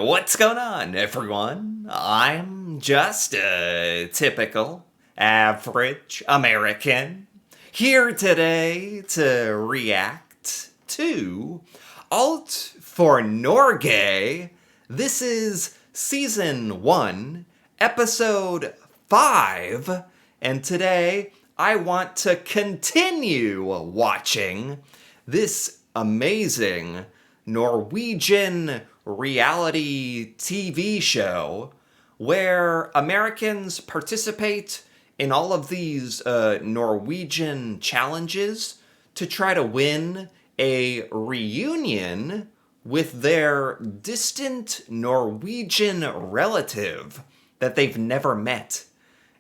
What's going on, everyone? I'm just a typical, average American here today to react to Alt for Norge. This is Season 1, Episode 5, and today I want to continue watching this amazing Norwegian reality TV show where Americans participate in all of these Norwegian challenges to try to win a reunion with their distant Norwegian relative that they've never met.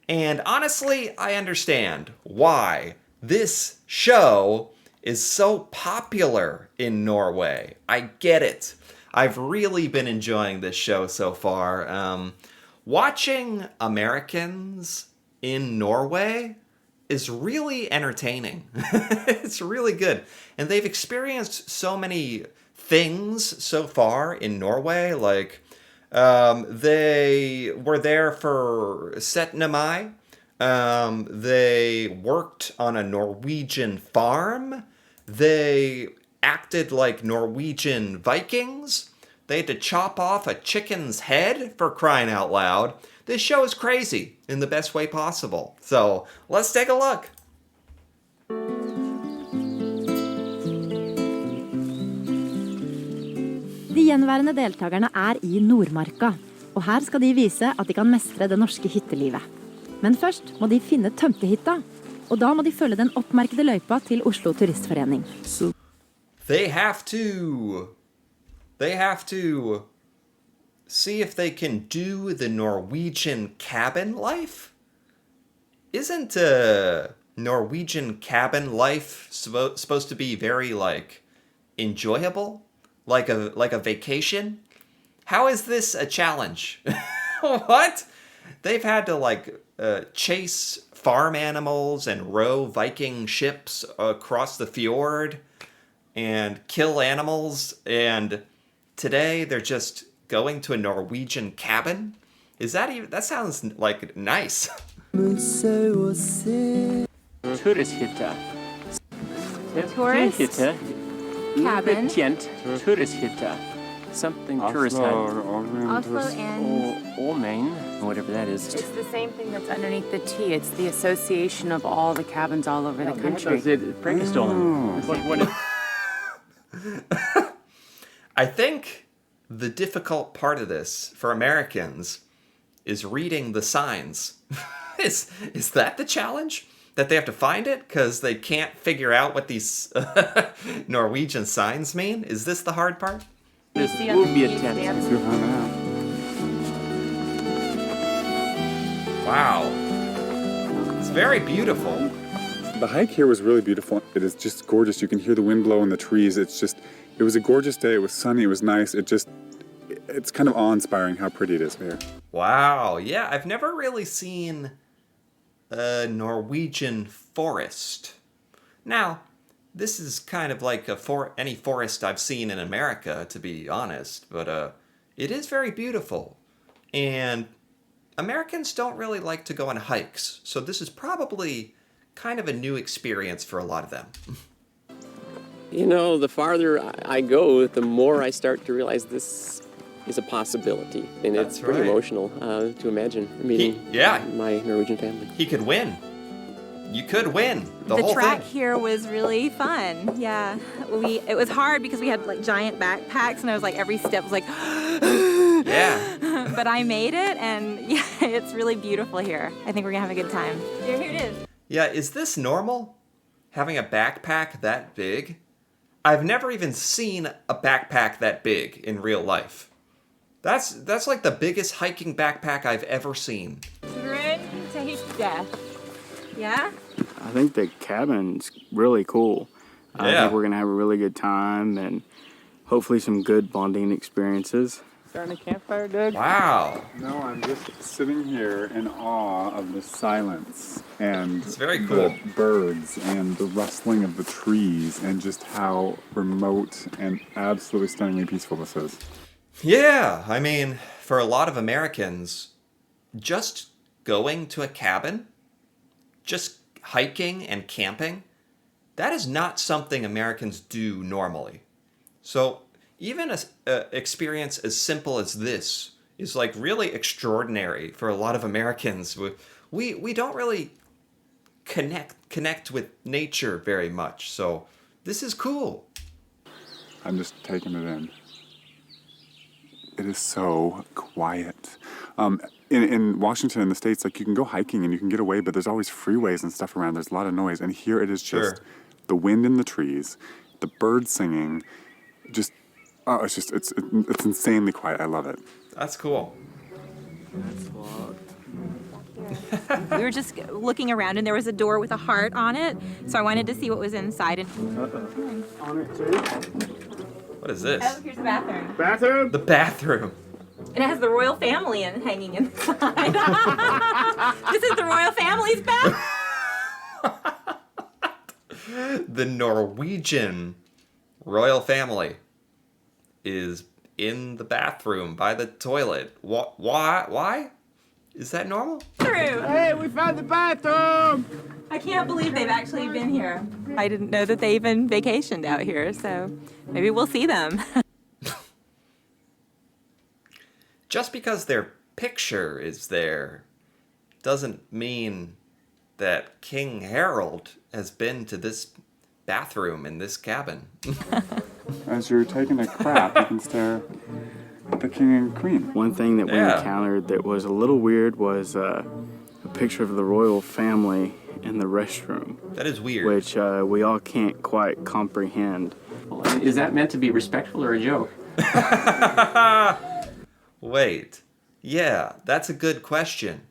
And honestly, I understand why this show is so popular in Norway. I get it. I've really been enjoying this show so far. Watching Americans in Norway is really entertaining. It's really good. And they've experienced so many things so far in Norway. Like, they were there for 17. Mai. They worked on a Norwegian farm. They acted like Norwegian Vikings. They had to chop off a chicken's head, for crying out loud. This show is crazy in the best way possible. So let's take a look. De gjenværende deltakerne I Nordmarka, og her skal de vise at de kan mestre det norske hyttelivet. Men først må de finne tømtehytta, og da må de følge den oppmerkede løypa til Oslo Turistforening. They have to see if they can do the Norwegian cabin life. Isn't Norwegian cabin life supposed to be very like enjoyable, like a vacation? How is this a challenge? What? They've had to like chase farm animals and row Viking ships across the fjord and kill animals, and today they're just going to a Norwegian cabin? Is that even, that sounds like nice. Turisthytte. Tourist? Cabin? Betjent turisthytte. Something tourist Oslo and... or Maine, whatever that is. It's the same thing that's underneath the T. It's the association of all the cabins all over the country. I think the difficult part of this for Americans is reading the signs. Is that the challenge? That they have to find it because they can't figure out what these Norwegian signs mean? Is this the hard part? This will be a tent. Wow. It's very beautiful. The hike here was really beautiful. It is just gorgeous. You can hear the wind blow in the trees. It was a gorgeous day. It was sunny. It was nice. It's kind of awe-inspiring how pretty it is here. Wow. Yeah, I've never really seen a Norwegian forest. Now, this is kind of like any forest I've seen in America, to be honest, but it is very beautiful. And Americans don't really like to go on hikes, so this is probably kind of a new experience for a lot of them. You know, the farther I go, the more I start to realize this is a possibility. And That's it's pretty right. emotional to imagine meeting my Norwegian family. He could win. You could win the The whole track thing. here was really fun. Yeah, it was hard because we had like giant backpacks, and I was like every step was like, Yeah. but I made it, and yeah, it's really beautiful here. I think we're gonna have a good time. Here it is. Yeah, is this normal? Having a backpack that big? I've never even seen a backpack that big in real life. That's like the biggest hiking backpack I've ever seen. Yeah? I think the cabin's really cool. I Yeah. think we're going to have a really good time and hopefully some good bonding experiences. Starting a campfire, Doug? Wow. No, I'm just sitting here in awe of the silence and It's very cool. the birds and the rustling of the trees and just how remote and absolutely stunningly peaceful this is. Yeah, I mean, for a lot of Americans, just going to a cabin, just hiking and camping, that is not something Americans do normally. So even a experience as simple as this is like really extraordinary for a lot of Americans. We don't really connect with nature very much. So this is cool. I'm just taking it in. It is so quiet. In Washington, in the States, like you can go hiking and you can get away, but there's always freeways and stuff around. There's a lot of noise. And here it is just Sure. the wind in the trees, the birds singing, just, oh, it's insanely quiet. I love it. That's cool. We were just looking around and there was a door with a heart on it, so I wanted to see what was inside. And On it too. What is this? here's the bathroom. Bathroom. The bathroom. And it has the royal family hanging inside. This is the royal family's bathroom. The Norwegian royal family is in the bathroom by the toilet. Why? Is that normal? Hey, we found the bathroom. I can't believe they've actually been here. I didn't know that they even vacationed out here, so maybe we'll see them. Just because their picture is there doesn't mean that King Harold has been to this bathroom in this cabin. As you're taking a crap, you can stare at the king and queen. One thing that we Yeah. encountered that was a little weird was a picture of the royal family in the restroom, That is weird. which we all can't quite comprehend. Is that meant to be respectful or a joke? Wait. Yeah, that's a good question.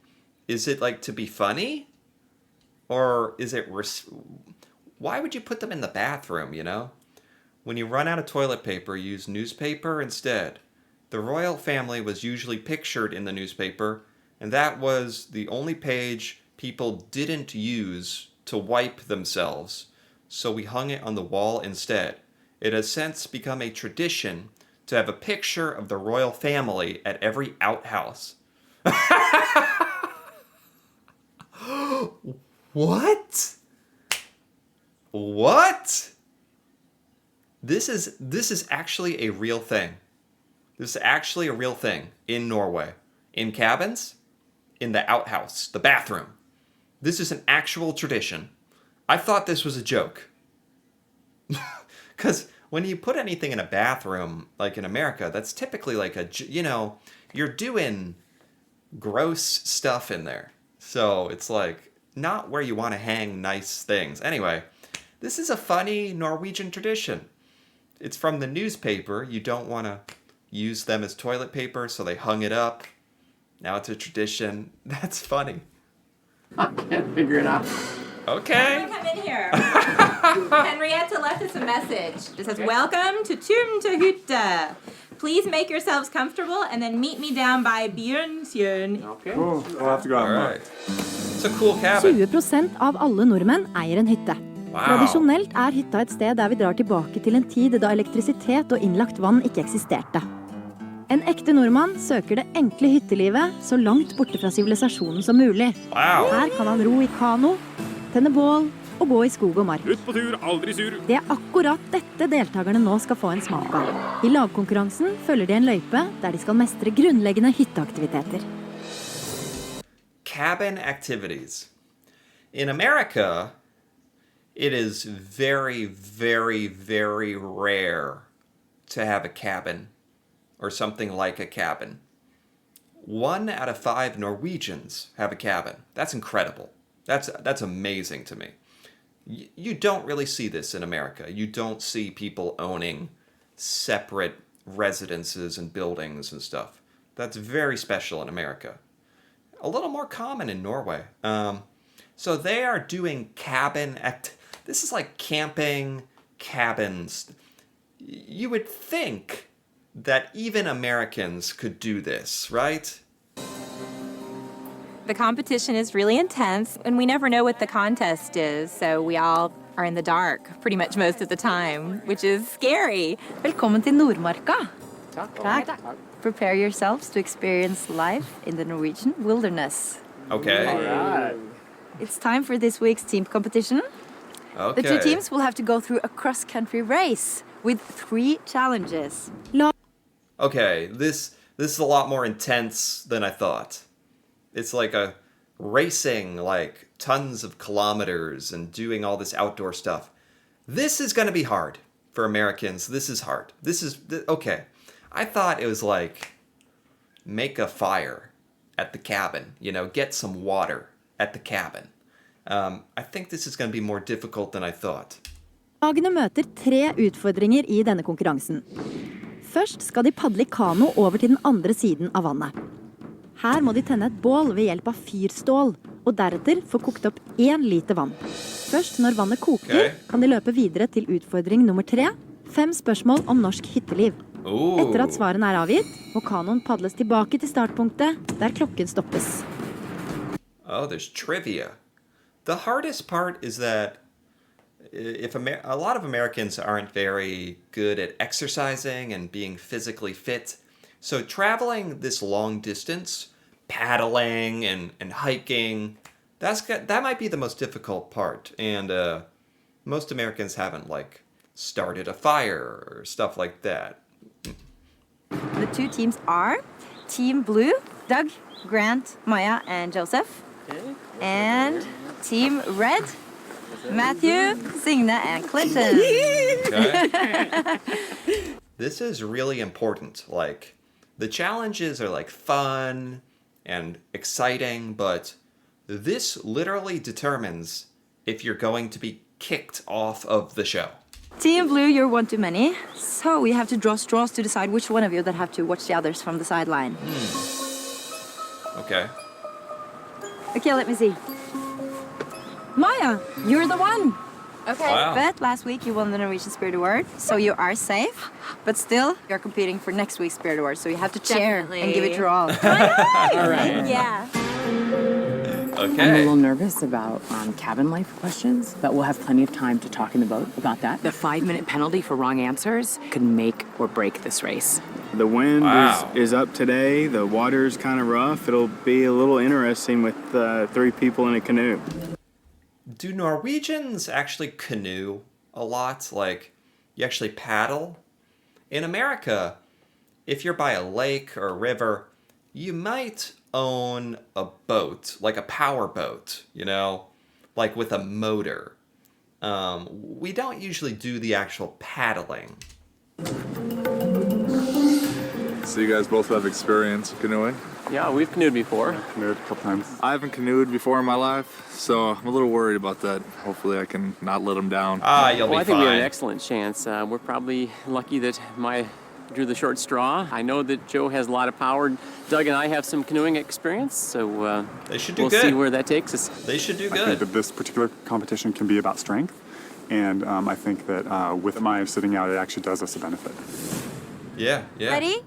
Is it like to be funny? Or is it... Why would you put them in the bathroom, you know? When you run out of toilet paper, use newspaper instead. The royal family was usually pictured in the newspaper, and that was the only page people didn't use to wipe themselves, so we hung it on the wall instead. It has since become a tradition to have a picture of the royal family at every outhouse. What? What? This is actually a real thing. This is actually a real thing in Norway. In cabins, in the outhouse, the bathroom. This is an actual tradition. I thought this was a joke. Because when you put anything in a bathroom, like in America, that's typically like you're doing gross stuff in there. So it's like not where you want to hang nice things. Anyway, this is a funny Norwegian tradition. It's from the newspaper. You don't want to use them as toilet paper, so they hung it up. Now it's a tradition. That's funny. I can't figure it out. Okay. Come in here. Henrietta left us a message. It says, "Welcome to Tumtehytte. Please make yourselves comfortable and then meet me down by Bjørnsjøen." Okay. Cool. We'll have to go out All and right. look. It's a cool cabin. 20% av alle nordmenn eier en hytte. Wow. Tradisjonelt er hytta et sted der vi drar tilbake til en tid da elektrisitet og innlagt vann ikke eksisterte. En ekte nordmann søker det enkle hyttelivet så langt borte fra sivilisasjonen som mulig. Wow. Her kan han ro i kano, tenne bål og gå i skog og mark. Ut på tur, aldri sur. Det er akkurat dette deltakerne nå skal få en smak av. I lagkonkurransen følger de en løype der de skal mestre grunnleggende hytteaktiviteter. Cabin activities. In America, it is very, very, very rare to have a cabin or something like a cabin. 1 out of 5 Norwegians have a cabin. That's incredible. That's amazing to me. You don't really see this in America. You don't see people owning separate residences and buildings and stuff. That's very special in America. A little more common in Norway. So they are doing this is like camping cabins. You would think that even Americans could do this, right? The competition is really intense, and we never know what the contest is, so we all are in the dark pretty much most of the time, which is scary. Velkommen til Nordmarka. Takk. Prepare yourselves to experience life in the Norwegian wilderness. Okay. It's time for this week's team competition. Okay. The two teams will have to go through a cross-country race with 3 challenges. Okay, this is a lot more intense than I thought. It's like a racing like tons of kilometers and doing all this outdoor stuff. This is going to be hard for Americans. This is hard. Okay. I thought it was like make a fire at the cabin, get some water at the cabin. I think this is going to be more difficult than I thought. Lagene møter 3 utfordringer i denne konkurransen. Først skal de padle i kano over til den andre siden av vannet. Her må de tenne et bål ved hjelp av fyrstål, og deretter få kokt opp 1 liter vann. Først når vannet koker, kan de løpe videre til utfordring nummer 3, 5 spørsmål om norsk hytteliv. Etter at svarene er avgitt, må kanoen padles tilbake til startpunktet, der klokken stoppes. Oh, there's trivia. The hardest part is that if a lot of Americans aren't very good at exercising and being physically fit, so traveling this long distance, paddling and hiking, that might be the most difficult part. And most Americans haven't like started a fire or stuff like that. The 2 teams are Team Blue, Doug, Grant, Maya, and Joseph. And Team Red, Matthew, Signe, and Clinton. Okay. This is really important. Like, the challenges are like fun and exciting, but this literally determines if you're going to be kicked off of the show. Team Blue, you're one too many. So we have to draw straws to decide which one of you that have to watch the others from the sideline. Okay. Okay, let me see. Maya, you're the one. Okay. Wow. But last week you won the Norwegian Spirit Award, so you are safe. But still, you're competing for next week's Spirit Award, so you have to cheer and give it your all. All right. Yeah. I'm a Okay. little nervous about cabin life questions, but we'll have plenty of time to talk in the boat about that. The 5-minute penalty for wrong answers could make or break this race. The wind Wow. is up today. The water's kind of rough. It'll be a little interesting with 3 people in a canoe. Do Norwegians actually canoe a lot? Like, you actually paddle? In America, if you're by a lake or a river, you might own a boat, like a power boat, like with a motor. We don't usually do the actual paddling. So you guys both have experience canoeing? Yeah, we've canoed before. Canoed a couple times. I haven't canoed before in my life, so I'm a little worried about that. Hopefully I can not let them down. You'll Well, be I think we have an fine. excellent chance. We're probably lucky that Maya drew the short straw. I know that Joe has a lot of power. Doug and I have some canoeing experience, so They should do we'll good. see where that takes us. They should do I think good. that this particular competition can be about strength, and I think that with Maya sitting out, it actually does us a benefit. Yeah. Ready,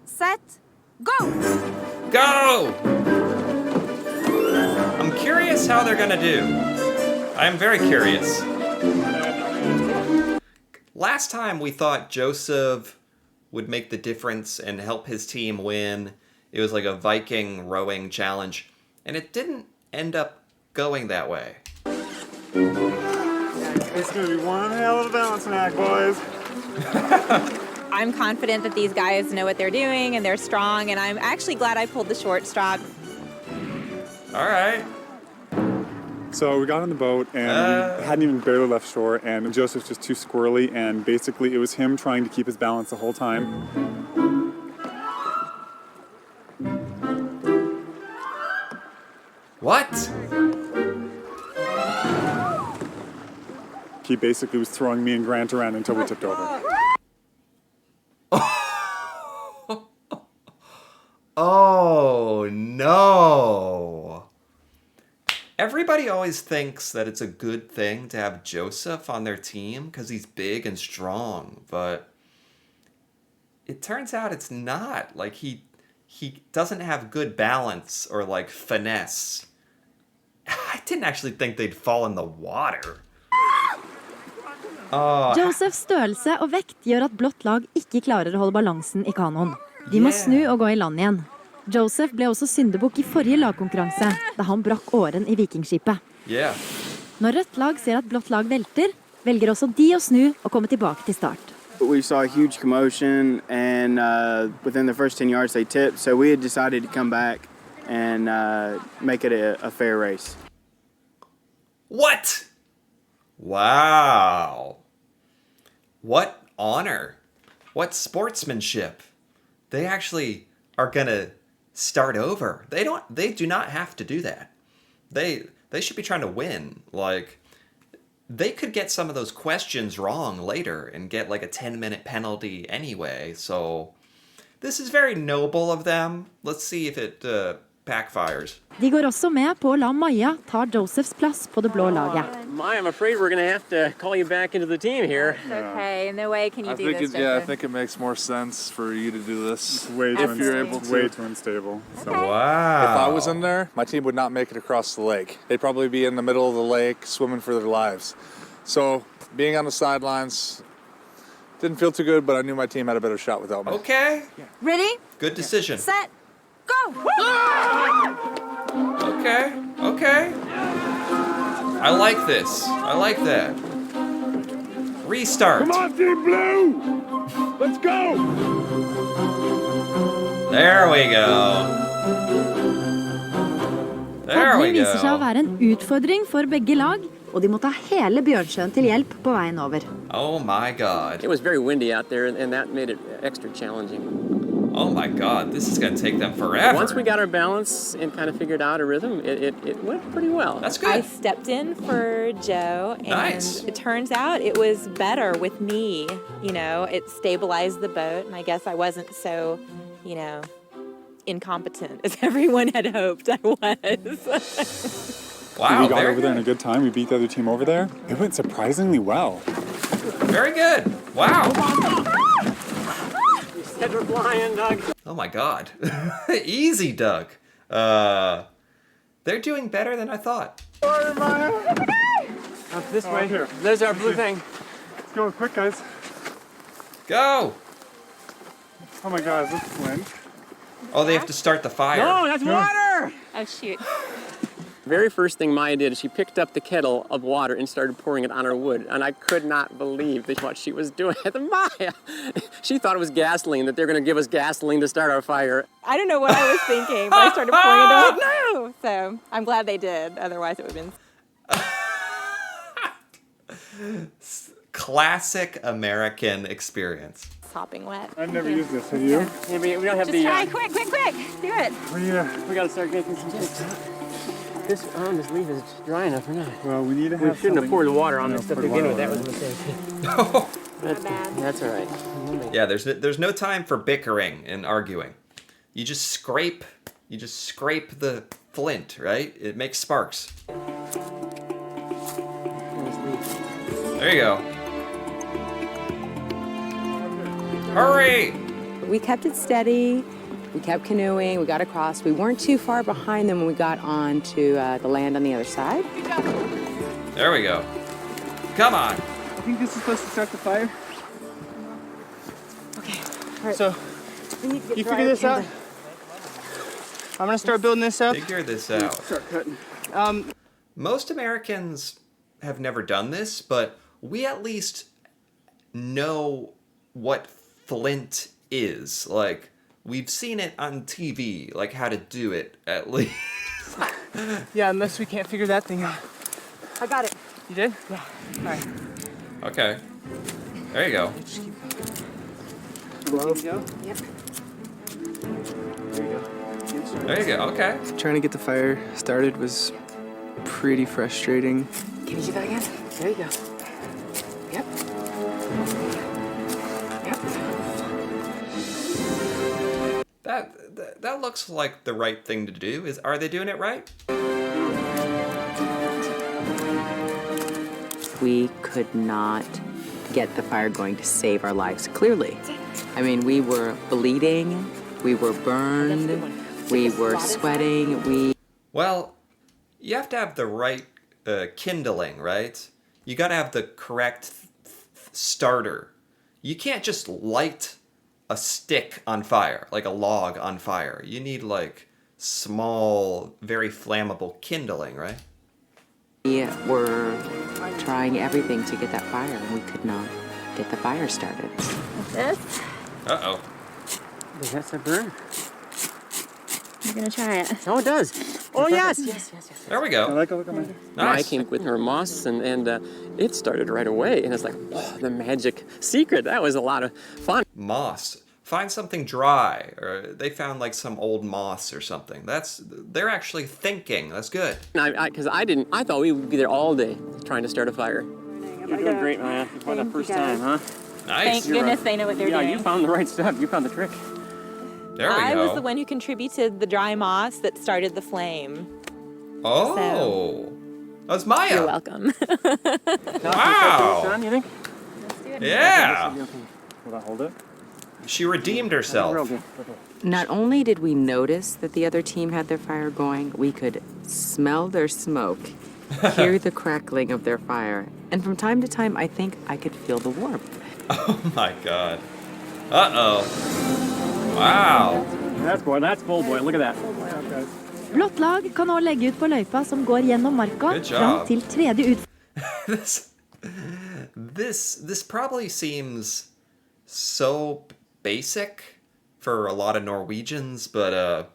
set, go! Go! I'm curious how they're gonna do. I'm very curious. Last time we thought Joseph would make the difference and help his team win. It was like a Viking rowing challenge, and it didn't end up going that way. It's gonna be one hell of a balancing act, boys. I'm confident that these guys know what they're doing and they're strong, and I'm actually glad I pulled the short straw. All right. So we got on the boat and we hadn't even barely left shore, and Joseph's just too squirrely, and basically it was him trying to keep his balance the whole time. What? He basically was throwing me and Grant around until we tipped over. Oh no. Everybody always thinks that it's a good thing to have Joseph on their team because he's big and strong, but it turns out it's not. Like he doesn't have good balance or like finesse. I didn't actually think they'd fall in the water. Josephs størrelse og vekt gjør at blått lag ikke klarer å holde balansen i kanoen. De må snu og gå i land igjen. Joseph ble også syndebukk i forrige lagkonkurranse, da han brakk åren i vikingskipet. Yeah. Når rødt lag ser at blått lag velter, velger også de å snu og komme tilbake til start. We saw a huge commotion, and within the first 10 yards they tipped, so we had decided to come back and make it a fair race. What? Wow. What honor. What sportsmanship. They actually are gonna start over. They do not have to do that. They should be trying to win. Like, they could get some of those questions wrong later and get like a 10-minute penalty anyway. So this is very noble of them. Let's see if it backfires. De går også med på å la Maja ta Josephs plass på det blå laget. Maya, I'm afraid we're going to have to call you back into the team here. It's okay. No way can you do this, I Joseph. think it makes more sense for you to do this Way if you're able to. way too unstable. So. Wow. If I was in there, my team would not make it across the lake. They'd probably be in the middle of the lake swimming for their lives. So being on the sidelines didn't feel too good, but I knew my team had a better shot without me. Okay. Ready? Good decision. Set. Go! Okay. Okay. I like this. I like that. Restart. Come on, Team Blue! Let's go! There we go. There we Padling viser seg å go. være en utfordring for begge lag, og de må ta hele Bjørnsjøen til hjelp på veien over. Oh my god. It was very windy out there, and that made it extra challenging. Oh my god. This is going to take them forever. Once we got our balance and kind of figured out a rhythm, it went pretty well. That's I good. stepped in for Joe, and Nice. it turns out it was better with me. You know, it stabilized the boat, and I guess I wasn't so, you know, incompetent as everyone had hoped I was. Wow. We got Very over there in a good. good time. We beat the other team over there. It went surprisingly well. Very good. Wow. You said we're flying, Doug. Oh my god. Easy, Doug. They're doing better than I thought. Up this way. here. There's our blue thing. Let's go quick, guys. Go. Oh my god, is this Flint? Oh, they have to start the fire. No, that's water! Oh, shoot. Very first thing Maya did is she picked up the kettle of water and started pouring it on our wood, and I could not believe what she was doing. Maya, she thought it was gasoline, that they're going to give us gasoline to start our fire. I don't know what I was thinking, but I started pouring it out. No! So I'm glad they did. Otherwise, it would have been Classic American experience. sopping wet. I've never used this. Have you? Yeah, we don't have Just the. try, quick, quick, quick. Do it. We got to start making some tips. This leaf is dry enough or not? Well, we need to We have shouldn't have something- poured the water on No, this stuff pour to the begin with. water That was on a it. mistake. That's all right. Yeah, there's no time for bickering and arguing. You just scrape the flint, right? It makes sparks. There you go. Hurry! We kept it steady. We kept canoeing. We got across. We weren't too far behind them when we got on to the land on the other side. There we go. Come on. I think this is supposed to start the fire. Okay. All right. So, we need to get you dry figure this out? and- I'm gonna start building this up. Figure this out. Start cutting. Most Americans have never done this, but we at least know what flint is. Like, we've seen it on TV, like how to do it, at least. Yeah, unless we can't figure that thing out. I got it. You did? Yeah. All right. Okay. There you go. Glow. Yep. There you go. There you go. Okay. Trying to get the fire started was pretty frustrating. Can you do that again? There you go. Yep. Yep. That looks like the right thing to do. Are they doing it right? We could not get the fire going to save our lives, clearly. I mean, we were bleeding, we were burned, we were sweating, Well, you have to have the right kindling, right? You got to have the correct starter. You can't just light a stick on fire, like a log on fire. You need like small, very flammable kindling, right? We were trying everything to get that fire, and we could not get the fire started. This, Uh-oh. That's a burn. I'm gonna try it. Oh, it does. Oh, yes. There we go. Look at my. I Nice. came with her moss, and it started right away. And it's like, oh, the magic secret. That was a lot of fun. Moss. Find something dry, or they found like some old moss or something. They're actually thinking. That's good. Because I thought we would be there all day trying to start a fire. You're doing great, Maya. For the first time, huh? Nice. Thank goodness they know what they're doing. Yeah, you found the right stuff. You found the trick. There we I go. was the one who contributed the dry moss that started the flame. Oh, that was Maya. You're welcome. Wow. Son, you think? Yeah. Will I hold it? She redeemed herself. Not only did we notice that the other team had their fire going, we could smell their smoke, hear the crackling of their fire, and from time to time, I think I could feel the warmth. Oh my god. Uh-oh. Wow. That's bull boy. Look at that. Blått lag kan nå legge ut på løypa som går gjennom marka Good job. fram til tredje ut. This probably seems so basic for a lot of Norwegians, but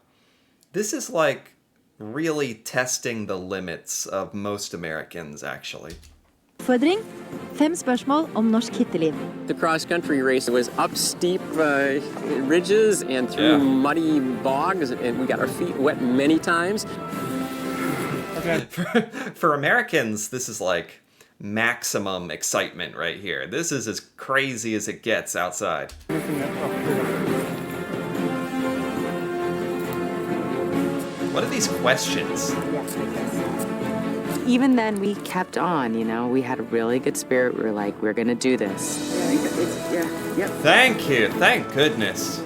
this is like really testing the limits of most Americans, actually. Utfordring 5 spørsmål om norsk hytteliv. The cross-country race was up steep ridges and through muddy bogs, and we got our feet wet many times. For Americans, this is like maximum excitement right here. This is as crazy as it gets outside. What are these questions? Even then, we kept on, you know. We had a really good spirit. We were like, we're going to do this. Thank you. Thank goodness.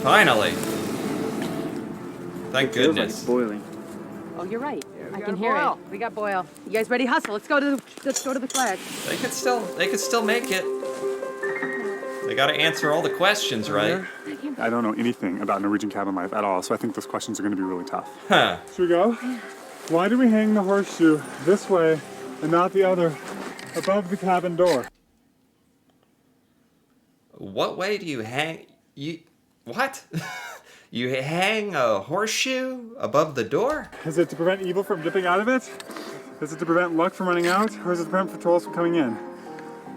Finally. Thank goodness. Boiling. Oh, you're right. I can hear it. We got boil. You guys ready? Hustle. Let's go to the flag. They could still make it. They got to answer all the questions, right? I don't know anything about Norwegian cabin life at all, so I think those questions are going to be really tough. Huh. Should we go? Why do we hang the horseshoe this way and not the other above the cabin door? What way do you hang? What? You hang a horseshoe above the door? Is it to prevent evil from dipping out of it? Is it to prevent luck from running out? Or is it to prevent trolls from coming in?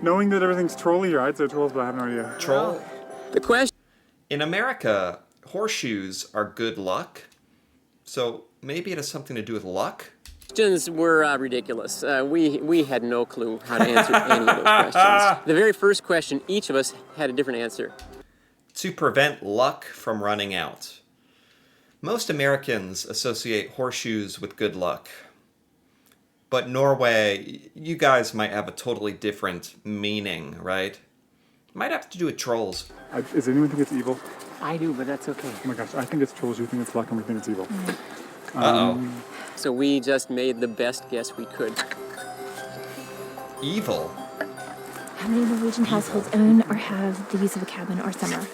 Knowing that everything's trolly here, I'd say trolls, but I have no idea. Troll? The question. In America, horseshoes are good luck. So maybe it has something to do with luck? Questions were ridiculous. We had no clue how to answer any of those questions. The very first question, each of us had a different answer. To prevent luck from running out. Most Americans associate horseshoes with good luck. But Norway, you guys might have a totally different meaning, right? Might have to do with trolls. Does anyone think it's evil? I do, but that's okay. Oh my gosh, I think it's trolls, you think it's luck, and we think it's evil. Uh-oh. So we just made the best guess we could. Evil? How many Norwegian households own or have the use of a cabin or summer?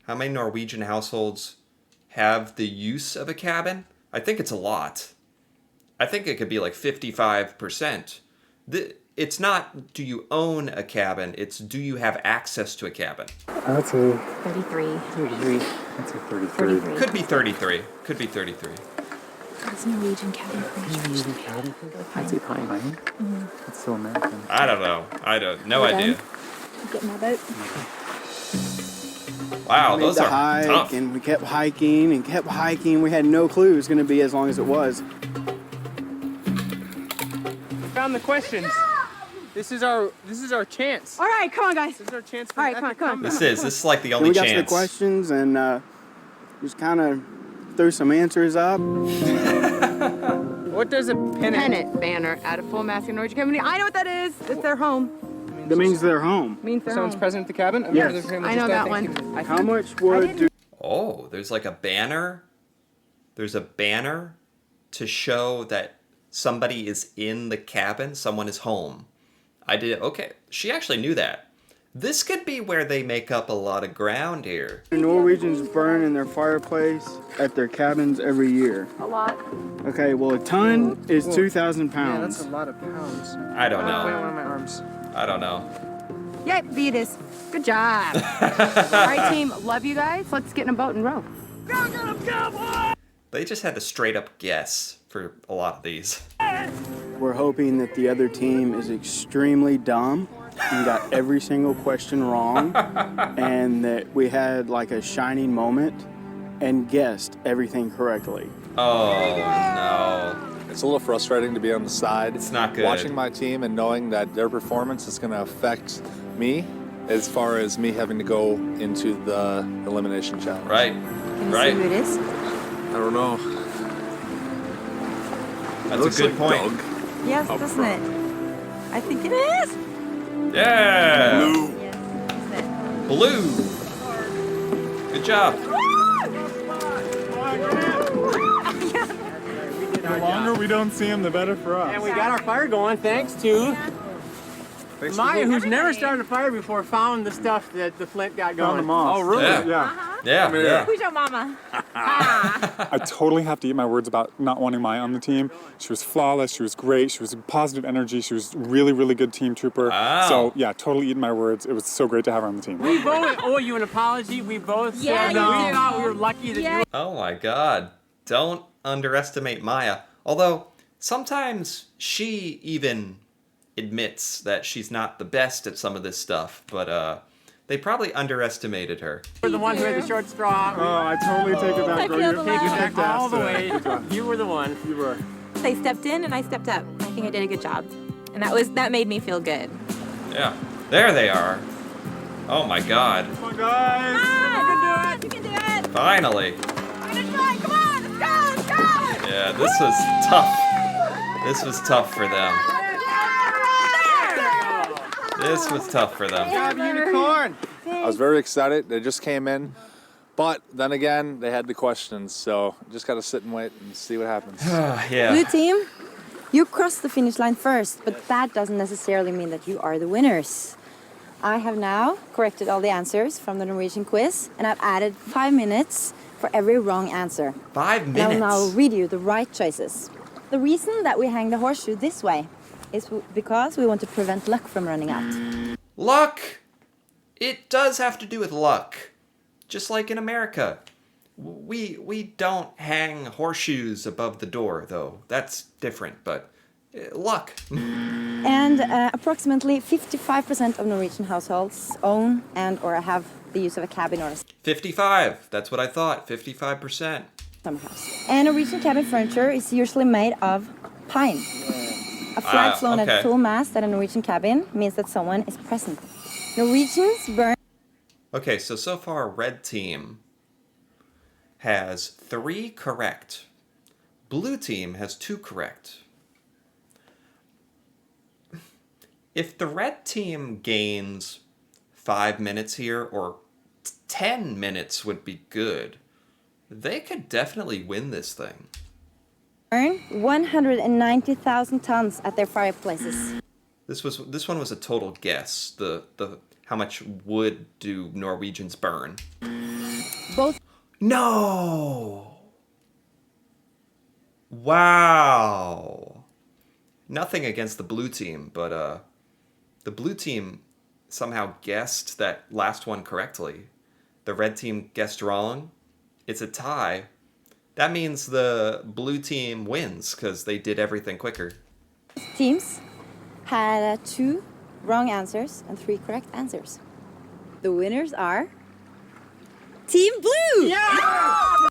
How many Norwegian households have the use of a cabin? I think it's a lot. I think it could be like 55%. It's not do you own a cabin, it's do you have access to a cabin. That's a 33. 33. That's a 33. 33. Could be 33. Could be 33. That's Norwegian cabin furniture. I'd say pine. It's so American. I don't know. No We're idea. done. Get my boat. Wow, We made those the are hike, tough. and we kept hiking and kept hiking. We had no clue it was going to be as long as it was. Found the questions. This is our chance. All right, come on, guys. This is our chance. All right, come on. This is like the And only we got to the chance. questions and just kind of threw some answers up. What does a pennant? Pennant banner at a full mast in Norge company. I know what that is. It's their home. That means they're home. Means their Someone's home. present at the cabin? Yes. I know that one. How much wood do Oh, there's like a banner. There's a banner to show that somebody is in the cabin, someone is home. I did. Okay, she actually knew that. This could be where they make up a lot of ground here. The Norwegians burn in their fireplace at their cabins every year. A lot. Okay, well, a ton is 2,000 pounds. Yeah, that's a lot of pounds. I don't Wait, know. one of my arms. I don't know. Yep, beat us. Good job. All right, team. Love you guys. Let's get in a boat and row. They just had to straight up guess for a lot of these. We're hoping that the other team is extremely dumb and got every single question wrong, and that we had like a shining moment and guessed everything correctly. Oh, no. It's a little frustrating to be on the side. It's not good. Watching my team and knowing that their performance is going to affect me as far as me having to go into the elimination challenge. Right. Can you Right. see who it is? I don't know. That's a good point. Yes, doesn't it? I think it is. Yeah. Yes, isn't it? Blue. Good job. The longer we don't see him, the better for us. And we got our fire going thanks to Maya, who's never started a fire before, found the stuff that the flint got going. Found the moss. Oh, really? Yeah. Yeah. Who's your mama? I totally have to eat my words about not wanting Maya on the team. She was flawless. She was great. She was positive energy. She was really, really good team trooper. Wow. So, yeah, totally eating my words. It was so great to have her on the team. We both owe you an apology. We both Yeah, said you we do. thought we were lucky that you Oh my god. Don't underestimate Maya. Although, sometimes she even admits that she's not the best at some of this stuff, but they probably underestimated her. were the one who had the short straw. Oh, I totally take it back, I bro. feel You're the Take it love. back all the way. You were the one. You were. They stepped in and I stepped up. I think I did a good job. And that made me feel good. Yeah. There they are. Oh my god. Come on, guys. You can do it! Finally. We're gonna try! Come on! Let's go! Let's go! Yeah, this was tough. This was tough for them. This was tough for them. Unicorn. I was very excited. They just came in. But then again, they had the questions. So just got to sit and wait and see what happens. Blue Yeah. team, you crossed the finish line first, but that doesn't necessarily mean that you are the winners. I have now corrected all the answers from the Norwegian quiz, and I've added 5 minutes for every wrong answer. 5 And I will now minutes. read you the right choices. The reason that we hang the horseshoe this way is because we want to prevent luck from running out. Luck. It does have to do with luck. Just like in America. We don't hang horseshoes above the door, though. That's different, but luck. And approximately 55% of Norwegian households own and or have the use of a cabin or a 55. That's what I thought. 55%. summer house. And Norwegian cabin furniture is usually made of pine. A flag flown okay. at full mast at a Norwegian cabin means that someone is present. Norwegians burn. Okay, so far, red team has 3 correct. Blue team has 2 correct. If the red team gains 5 minutes here, or 10 minutes would be good, they could definitely win this thing. Burn 190,000 tons at their fireplaces. This one was a total guess. The how much wood do Norwegians burn? Both. No. Wow. Nothing against the blue team, but the blue team somehow guessed that last one correctly. The red team guessed wrong. It's a tie. That means the blue team wins because they did everything quicker. Teams had 2 wrong answers and 3 correct answers. The winners are Team Blue!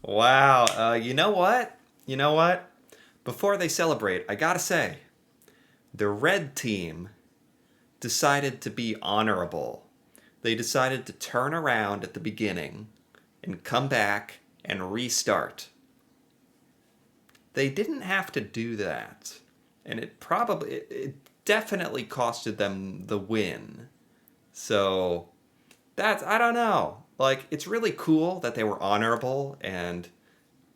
Wow. You know what? You know what? Before they celebrate, I gotta say, the red team decided to be honorable. They decided to turn around at the beginning and come back and restart. They didn't have to do that. And it definitely costed them the win. So, I don't know. Like, it's really cool that they were honorable and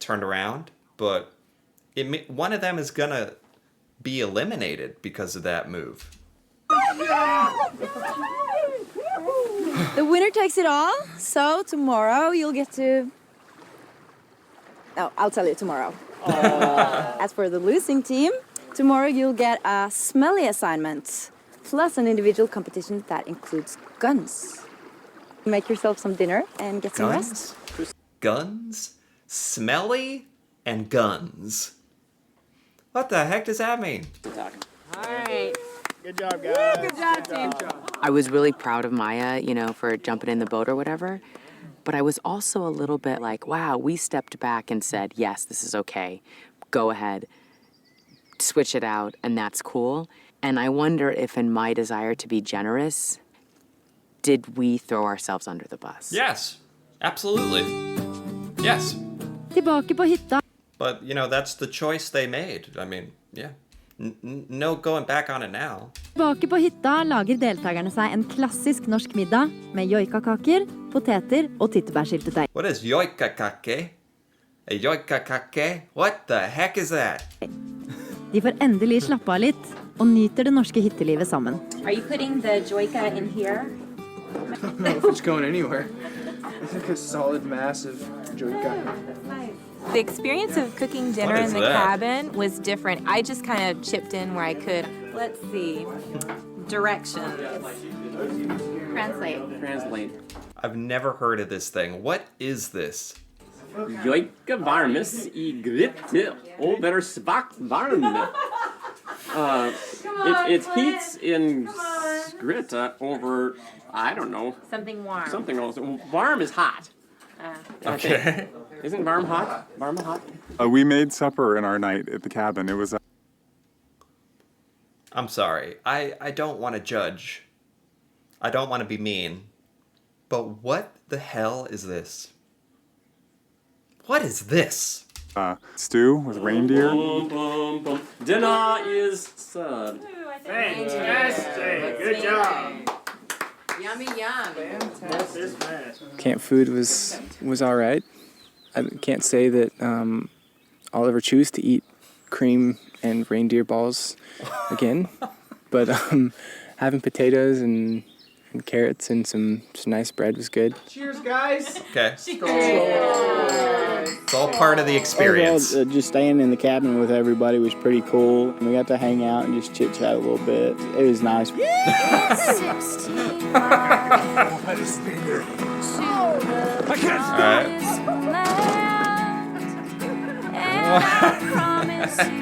turned around, but one of them is gonna be eliminated because of that move. The winner takes it all. So tomorrow you'll get to... Oh, I'll tell you tomorrow. As for the losing team, tomorrow you'll get a smelly assignment, plus an individual competition that includes guns. Make yourself some dinner and get some rest. Guns? Smelly and guns. What the heck does that mean? All right. Good job, guys. Good job, team. I was really proud of Maya, for jumping in the boat or whatever. But I was also a little bit like, wow, we stepped back and said, yes, this is okay. Go ahead. Switch it out, and that's cool. And I wonder if in my desire to be generous, did we throw ourselves under the bus? Yes, absolutely. Yes. Tilbake på hytta. But, that's the choice they made. I mean, yeah. No going back on it now. Tilbake på hytta lager deltakerne seg en klassisk norsk middag med joikakaker, poteter og tyttebærsyltetøy. What is joikakake? A joikakake? What the heck is that? De får endelig slappe av litt og nyter det norske hyttelivet sammen. Are you putting the joika in here? I don't know if it's going anywhere. It's like a solid, massive joyka. The experience of cooking dinner What in is the that? cabin was different. I just kind of chipped in where I could. Let's see. Directions. Translate. I've never heard of this thing. What is this? Joika varmes I gryte over svagt varm. It heats in grit over, I don't know. Something warm. Something else. Varm is hot. Okay. Isn't varm hot? Varm hot? We made supper in our night at the cabin. It was I'm sorry. I don't want to judge. I don't want to be mean. But what the hell is this? What is this? stew with reindeer. Dinner is served. Fantastic. Good job. Yummy yum. Camp food was all right. I can't say that I'll ever choose to eat cream and reindeer balls again, but having potatoes and carrots and some nice bread was good. Cheers, guys. Okay. It's all part of the experience. Overall, just staying in the cabin with everybody was pretty cool. We got to hang out and just chit chat a little bit. It was nice.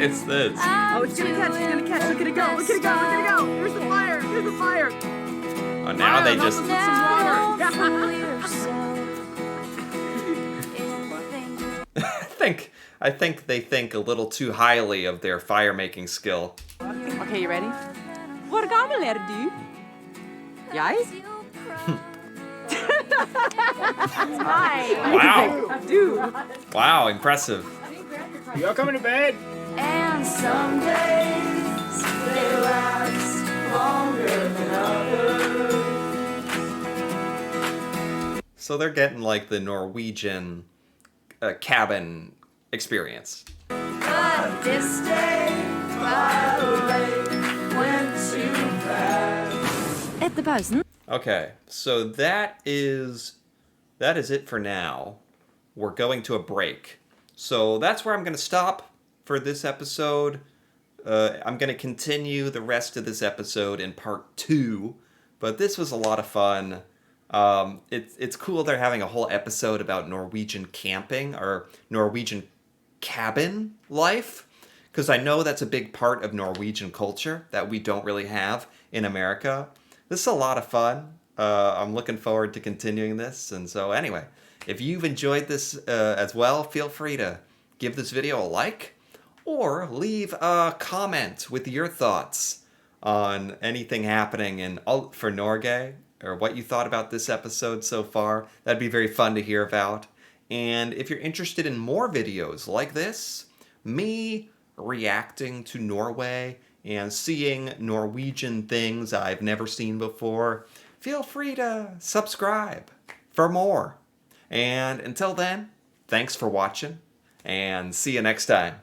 It's this. Oh, it's gonna catch, it's gonna catch. Look at it go, look at it go, look at it go. Here's the fire, here's the fire. Oh, now they just. I think they think a little too highly of their fire making skill. Okay, you ready? Hvor gammel du? Jeg? Wow. Du. Wow, impressive. Y'all coming to bed? And some days they last longer than others. So they're getting like the Norwegian cabin experience. But this day by the lake went too fast. Etter pausen. Okay, so that is it for now. We're going to a break. So that's where I'm going to stop for this episode. I'm going to continue the rest of this episode in part 2, but this was a lot of fun. It's cool they're having a whole episode about Norwegian camping or Norwegian cabin life, because I know that's a big part of Norwegian culture that we don't really have in America. This is a lot of fun. I'm looking forward to continuing this. And so anyway, if you've enjoyed this as well, feel free to give this video a like or leave a comment with your thoughts on anything happening for Norge or what you thought about this episode so far. That'd be very fun to hear about. And if you're interested in more videos like this, me reacting to Norway and seeing Norwegian things I've never seen before, feel free to subscribe for more. And until then, thanks for watching, and see you next time.